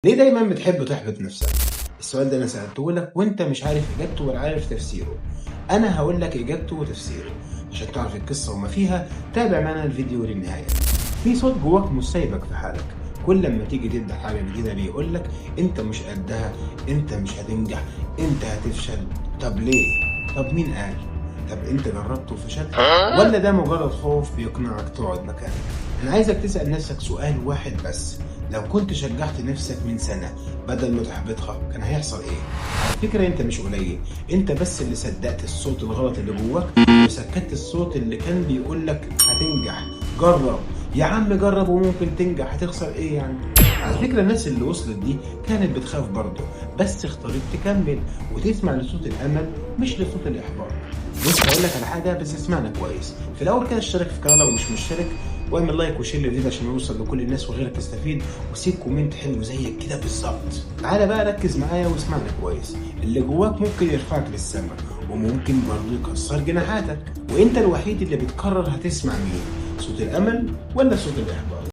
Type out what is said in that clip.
ليه دايما بتحب تحبط نفسك؟ السؤال ده انا سألته لك وانت مش عارف اجابته ولا عارف تفسيره. انا هقول لك اجابته وتفسيره. عشان تعرف القصة وما فيها تابع معنا الفيديو للنهاية. في صوت جواك مش سايبك في حالك، كل لما تيجي تبدأ حاجة جديدة بيقول لك انت مش قدها، انت مش هتنجح، انت هتفشل. طب ليه؟ طب مين قال؟ طب انت جربت وفشلت؟ ولا ده مجرد خوف بيقنعك تقعد مكانك؟ انا عايزك تسأل نفسك سؤال واحد بس. لو كنت شجعت نفسك من سنة بدل ما تحبطها كان هيحصل ايه؟ على فكرة انت مش قليل، انت بس اللي صدقت الصوت الغلط اللي جواك وسكت الصوت اللي كان بيقولك هتنجح. جرب يا عم، جرب وممكن تنجح، هتخسر ايه يعني؟ على فكرة الناس اللي وصلت دي كانت بتخاف برضه، بس اختارت تكمل وتسمع لصوت الامل مش لصوت الاحباط. بص هقول لك على حاجه بس اسمعنا كويس. في الاول كده اشترك في القناه لو مش مشترك، واعمل لايك وشير للفيديو عشان يوصل لكل الناس وغيرك يستفيد، وسيب كومنت حلو زيك كده بالظبط. تعالى بقى ركز معايا واسمعنا كويس. اللي جواك ممكن يرفعك للسما وممكن برضه يكسر جناحاتك، وانت الوحيد اللي بتقرر هتسمع مين، صوت الامل ولا صوت الاحباط.